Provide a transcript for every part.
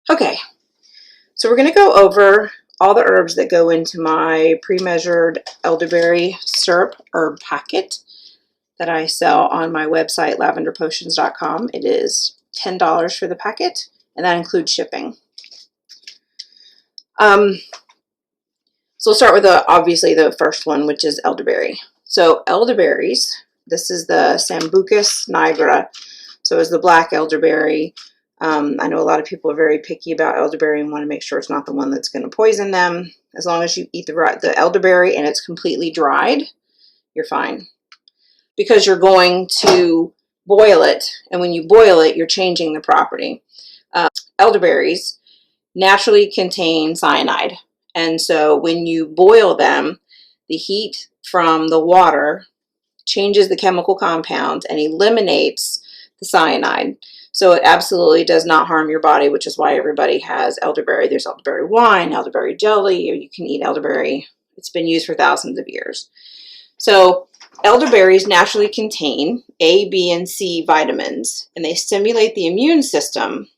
Okay, so we're going to go over all the herbs that go into my pre-measured elderberry syrup herb packet that I sell on my website, lavenderpotions.com. It is $10 for the packet, and that includes shipping. So we'll start with obviously the first one, which is elderberry. So elderberries, this is the Sambucus nigra. So it's the black elderberry. I know a lot of people are very picky about elderberry and want to make sure it's not the one that's going to poison them. As long as you eat the elderberry and it's completely dried, you're fine. Because you're going to boil it, and when you boil it, you're changing the property. Elderberries naturally contain cyanide. And so when you boil them, the heat from the water changes the chemical compound and eliminates the cyanide. So it absolutely does not harm your body, which is why everybody has elderberry. There's elderberry wine, elderberry jelly, or you can eat elderberry. It's been used for thousands of years. So elderberries naturally contain A, B, and C vitamins, and they stimulate the immune system.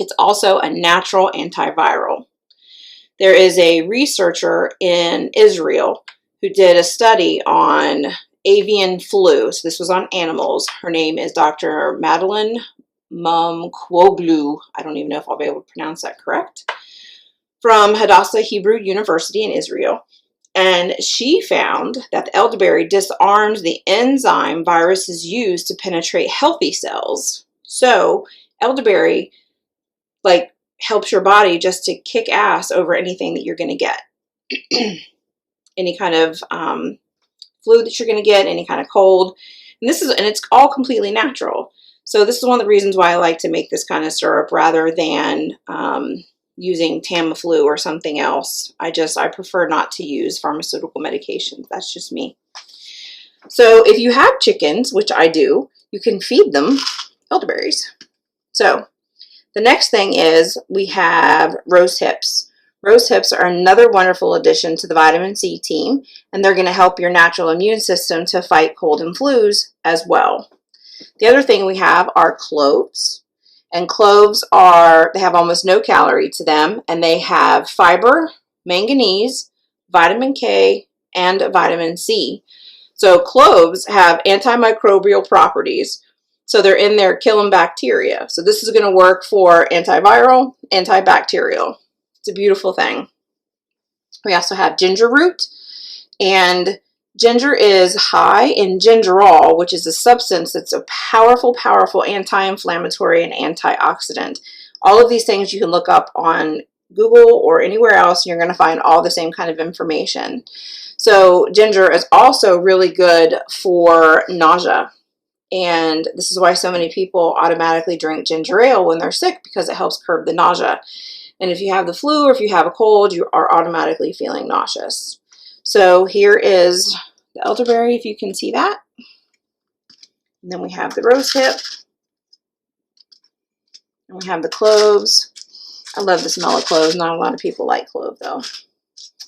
It's also a natural antiviral. There is a researcher in Israel who did a study on avian flu. So this was on animals. Her name is Dr. Madeline Mumkwoglu. I don't even know if I'll be able to pronounce that correct. From Hadassah Hebrew University in Israel. And she found that the elderberry disarms the enzyme viruses use to penetrate healthy cells. So elderberry helps your body just to kick ass over anything that you're going to get. Any kind of flu that you're going to get, any kind of cold. And it's all completely natural. So this is one of the reasons why I like to make this kind of syrup rather than using Tamiflu or something else. I prefer not to use pharmaceutical medications. That's just me. So if you have chickens, which I do, you can feed them elderberries. So the next thing is we have rose hips. Rose hips are another wonderful addition to the vitamin C team, and they're going to help your natural immune system to fight cold and flus as well. The other thing we have are cloves. And cloves they have almost no calorie to them, and they have fiber, manganese, vitamin K, and vitamin C. So cloves have antimicrobial properties. So they're in there killing bacteria. So this is going to work for antiviral, antibacterial. It's a beautiful thing. We also have ginger root, and ginger is high in gingerol, which is a substance that's a powerful, powerful anti-inflammatory and antioxidant. All of these things you can look up on Google or anywhere else, and you're going to find all the same kind of information. So ginger is also really good for nausea. And this is why so many people automatically drink ginger ale when they're sick, because it helps curb the nausea. And if you have the flu or if you have a cold, you are automatically feeling nauseous. So here is the elderberry, if you can see that. And then we have the rose hip. And we have the cloves. I love the smell of cloves. Not a lot of people like clove though.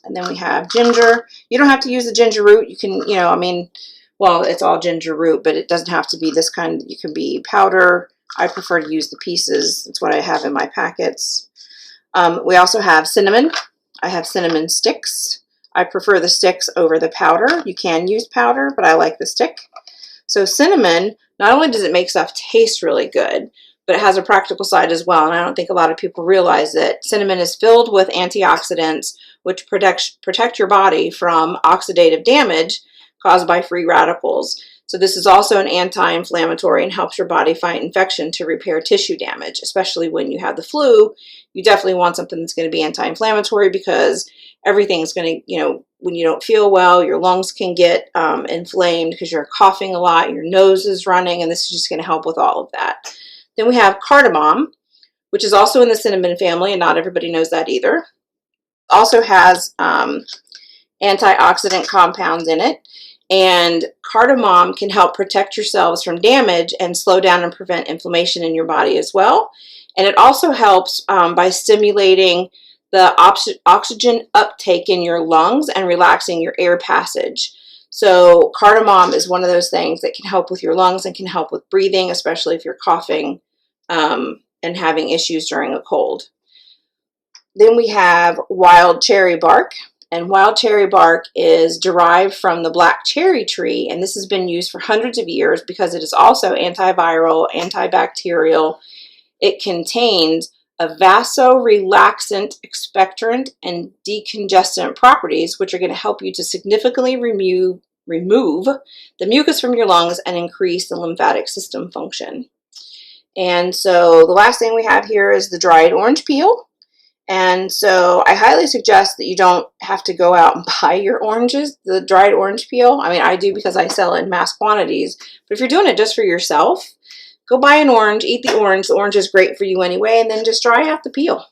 And then we have ginger. You don't have to use the ginger root. You can, well, it's all ginger root, but it doesn't have to be this kind. You can be powder. I prefer to use the pieces. That's what I have in my packets. We also have cinnamon. I have cinnamon sticks. I prefer the sticks over the powder. You can use powder, but I like the stick. So cinnamon, not only does it make stuff taste really good, but it has a practical side as well. And I don't think a lot of people realize that cinnamon is filled with antioxidants, which protect your body from oxidative damage caused by free radicals. So this is also an anti-inflammatory and helps your body fight infection to repair tissue damage, especially when you have the flu. You definitely want something that's going to be anti-inflammatory, because everything's going to, when you don't feel well, your lungs can get inflamed because you're coughing a lot, your nose is running, and this is just going to help with all of that. Then we have cardamom, which is also in the cinnamon family, and not everybody knows that either. Also has antioxidant compounds in it. And cardamom can help protect your cells from damage and slow down and prevent inflammation in your body as well. And it also helps by stimulating the oxygen uptake in your lungs and relaxing your air passage. So cardamom is one of those things that can help with your lungs and can help with breathing, especially if you're coughing and having issues during a cold. Then we have wild cherry bark. And wild cherry bark is derived from the black cherry tree, and this has been used for hundreds of years because it is also antiviral, antibacterial. It contains a vasorelaxant, expectorant, and decongestant properties, which are going to help you to significantly remove the mucus from your lungs and increase the lymphatic system function. And so the last thing we have here is the dried orange peel. And so I highly suggest that you don't have to go out and buy your oranges, the dried orange peel. I mean, I do because I sell in mass quantities. But if you're doing it just for yourself, go buy an orange, eat the orange. The orange is great for you anyway, and then just dry out the peel.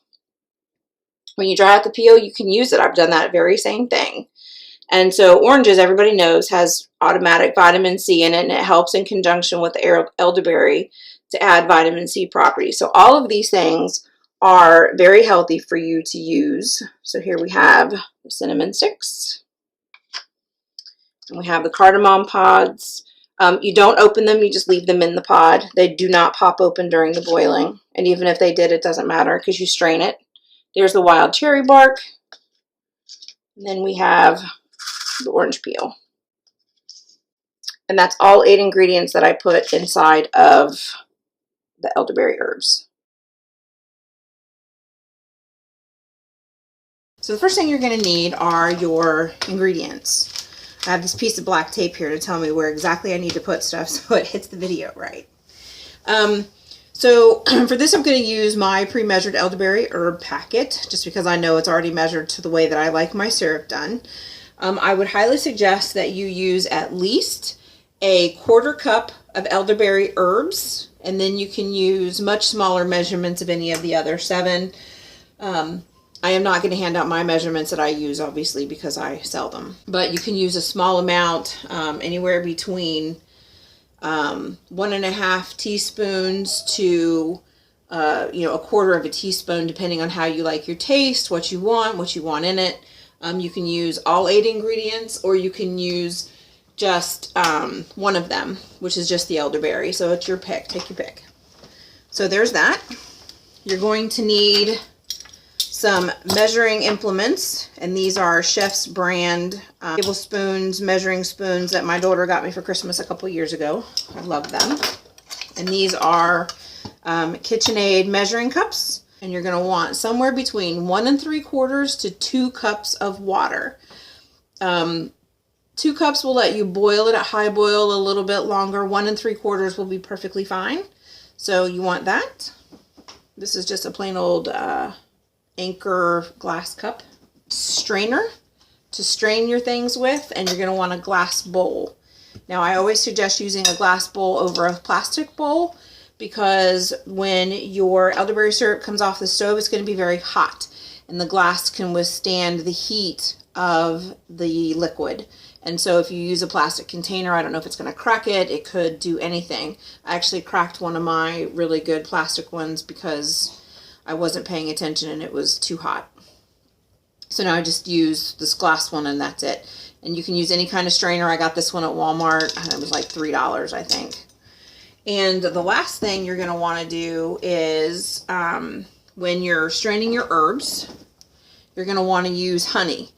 When you dry out the peel, you can use it. I've done that very same thing. And so oranges, everybody knows, has automatic vitamin C in it, and it helps in conjunction with the elderberry to add vitamin C properties. So all of these things are very healthy for you to use. So here we have the cinnamon sticks, and we have the cardamom pods. You don't open them, you just leave them in the pod. They do not pop open during the boiling, and even if they did, it doesn't matter because you strain it. There's the wild cherry bark, and then we have the orange peel. And that's all 8 ingredients that I put inside of the elderberry herbs. So the first thing you're going to need are your ingredients. I have this piece of black tape here to tell me where exactly I need to put stuff so it hits the video right. So for this, I'm going to use my pre-measured elderberry herb packet, just because I know it's already measured to the way that I like my syrup done. I would highly suggest that you use at least a 1/4 cup of elderberry herbs, and then you can use much smaller measurements of any of the other 7. I am not going to hand out my measurements that I use, obviously, because I sell them. But you can use a small amount, anywhere between 1.5 teaspoons to, 1/4 of a teaspoon, depending on how you like your taste, what you want in it. You can use all 8 ingredients, or you can use just one of them, which is just the elderberry. So it's your pick. Take your pick. So there's that. You're going to need some measuring implements, and these are Chef's brand tablespoons, measuring spoons that my daughter got me for Christmas a couple years ago. I love them. And these are KitchenAid measuring cups, and you're going to want somewhere between 1 3/4 to 2 cups of water. 2 cups will let you boil it at high boil a little bit longer. 1 3/4 will be perfectly fine. So you want that. This is just a plain old Anchor glass cup. Strainer to strain your things with, and you're going to want a glass bowl. Now, I always suggest using a glass bowl over a plastic bowl, because when your elderberry syrup comes off the stove, it's going to be very hot, and the glass can withstand the heat of the liquid. And so if you use a plastic container, I don't know if it's going to crack it. It could do anything. I actually cracked one of my really good plastic ones because I wasn't paying attention and it was too hot. So now I just use this glass one, and that's it. And you can use any kind of strainer. I got this one at Walmart. It was like $3, I think. And the last thing you're going to want to do is when you're straining your herbs, you're going to want to use honey.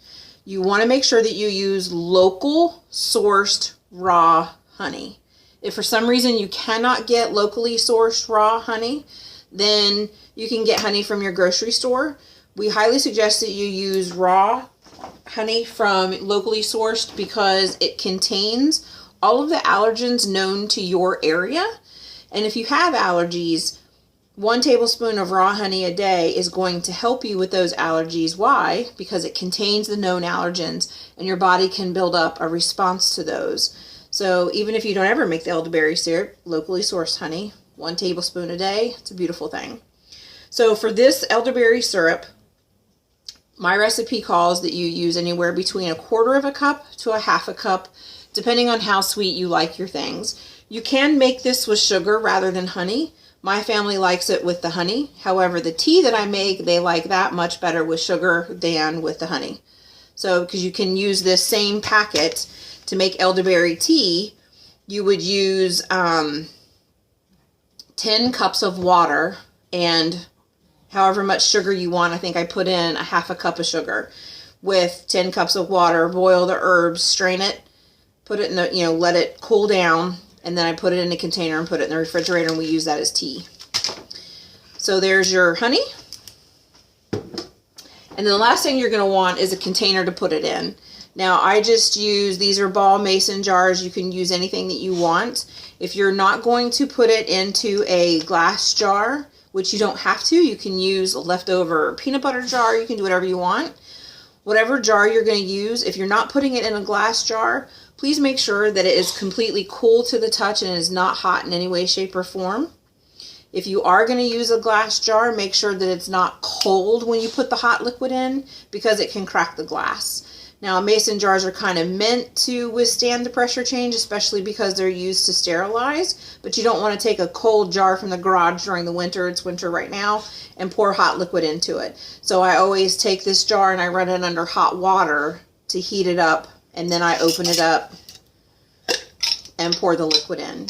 You want to make sure that you use local sourced raw honey. If for some reason you cannot get locally sourced raw honey, then you can get honey from your grocery store. We highly suggest that you use raw honey from locally sourced, because it contains all of the allergens known to your area. And if you have allergies, 1 tablespoon of raw honey a day is going to help you with those allergies. Why? Because it contains the known allergens, and your body can build up a response to those. So even if you don't ever make the elderberry syrup, locally sourced honey, 1 tablespoon a day, it's a beautiful thing. So for this elderberry syrup, my recipe calls that you use anywhere between 1/4 of a cup to 1/2 cup, depending on how sweet you like your things. You can make this with sugar rather than honey. My family likes it with the honey. However, the tea that I make, they like that much better with sugar than with the honey. So, because you can use this same packet to make elderberry tea, you would use 10 cups of water and however much sugar you want. I think I put in a half a cup of sugar with 10 cups of water. Boil the herbs, strain it, put it in the, let it cool down, and then I put it in a container and put it in the refrigerator, and we use that as tea. So there's your honey. And then the last thing you're going to want is a container to put it in. Now I just use, these are ball mason jars. You can use anything that you want. If you're not going to put it into a glass jar, which you don't have to, you can use a leftover peanut butter jar. You can do whatever you want. Whatever jar you're going to use, if you're not putting it in a glass jar, please make sure that it is completely cool to the touch and is not hot in any way, shape, or form. If you are going to use a glass jar, make sure that it's not cold when you put the hot liquid in, because it can crack the glass. Now, mason jars are kind of meant to withstand the pressure change, especially because they're used to sterilize, but you don't want to take a cold jar from the garage during the winter, it's winter right now, and pour hot liquid into it. So I always take this jar and I run it under hot water to heat it up, and then I open it up and pour the liquid in.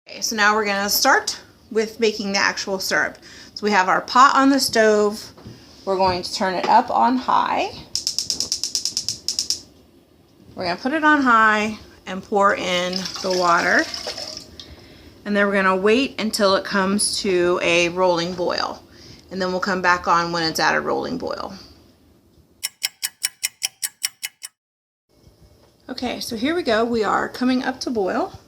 Okay, so now we're going to start with making the actual syrup. So we have our pot on the stove. We're going to turn it up on high. We're going to put it on high and pour in the water. And then we're going to wait until it comes to a rolling boil. And then we'll come back on when it's at a rolling boil. Okay, so here we go. We are coming up to boil.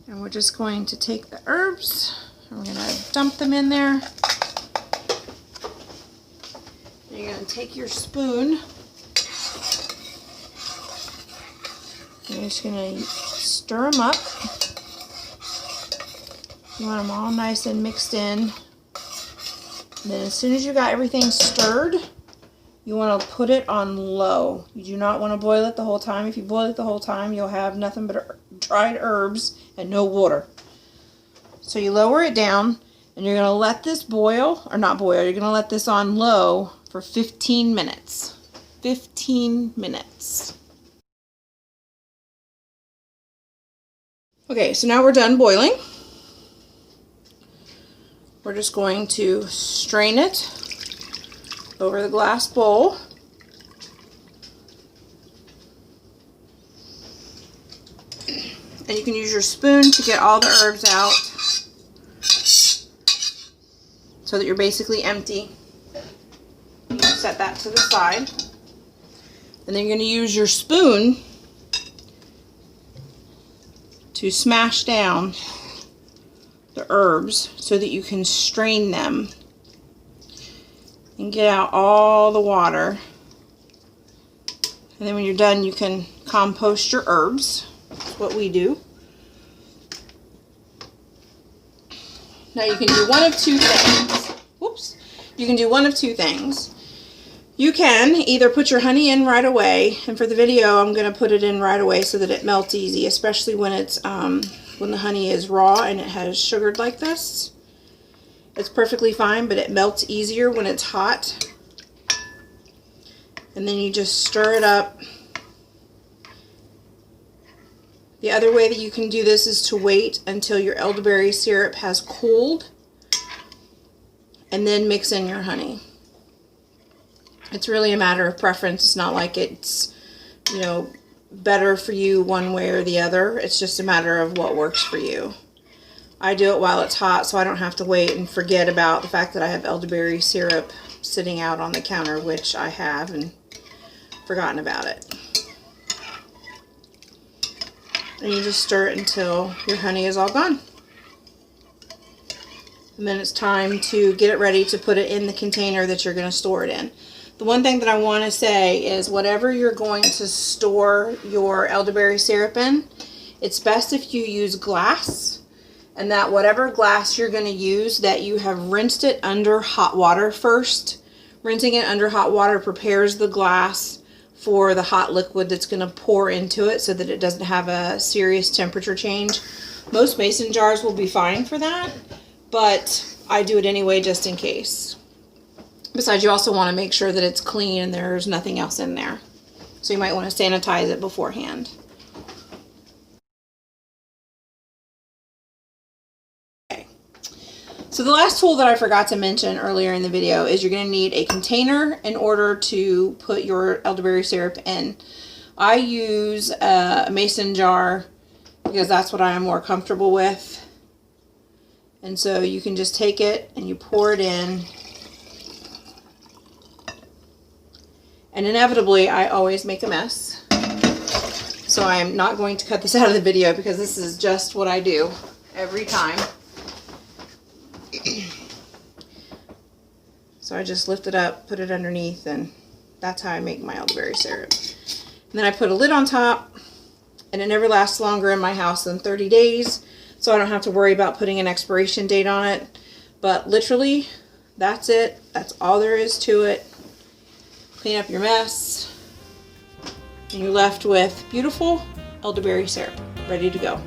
And we're just going to take the herbs and we're going to dump them in there. And you're going to take your spoon. You're just going to stir them up. You want them all nice and mixed in. And then as soon as you got everything stirred, you want to put it on low. You do not want to boil it the whole time. If you boil it the whole time, you'll have nothing but dried herbs and no water. So you lower it down, and you're going to let this boil, or not boil, you're going to let this on low for 15 minutes. 15 minutes. Okay, so now we're done boiling. We're just going to strain it over the glass bowl. And you can use your spoon to get all the herbs out so that you're basically empty. You can set that to the side. And then you're going to use your spoon to smash down the herbs so that you can strain them and get out all the water. And then when you're done, you can compost your herbs. That's what we do. Now you can do one of two things. Whoops. You can do one of two things. You can either put your honey in right away, and for the video I'm going to put it in right away so that it melts easy, especially when it's when the honey is raw and it has sugared like this. It's perfectly fine, but it melts easier when it's hot. And then you just stir it up. The other way that you can do this is to wait until your elderberry syrup has cooled and then mix in your honey. It's really a matter of preference. It's not like it's, better for you one way or the other. It's just a matter of what works for you. I do it while it's hot so I don't have to wait and forget about the fact that I have elderberry syrup sitting out on the counter, which I have, and forgotten about it. And you just stir it until your honey is all gone. And then it's time to get it ready to put it in the container that you're going to store it in. The one thing that I want to say is whatever you're going to store your elderberry syrup in, it's best if you use glass, and that whatever glass you're going to use, that you have rinsed it under hot water first. Rinsing it under hot water prepares the glass for the hot liquid that's going to pour into it so that it doesn't have a serious temperature change. Most mason jars will be fine for that, but I do it anyway just in case. Besides, you also want to make sure that it's clean and there's nothing else in there. So you might want to sanitize it beforehand. So the last tool that I forgot to mention earlier in the video is you're going to need a container in order to put your elderberry syrup in. I use a mason jar because that's what I am more comfortable with. And so you can just take it and you pour it in. And inevitably, I always make a mess. So I am not going to cut this out of the video because this is just what I do every time. So I just lift it up, put it underneath, and that's how I make my elderberry syrup. And then I put a lid on top, and it never lasts longer in my house than 30 days, so I don't have to worry about putting an expiration date on it. But literally, that's it. That's all there is to it. Clean up your mess, and you're left with beautiful elderberry syrup, ready to go.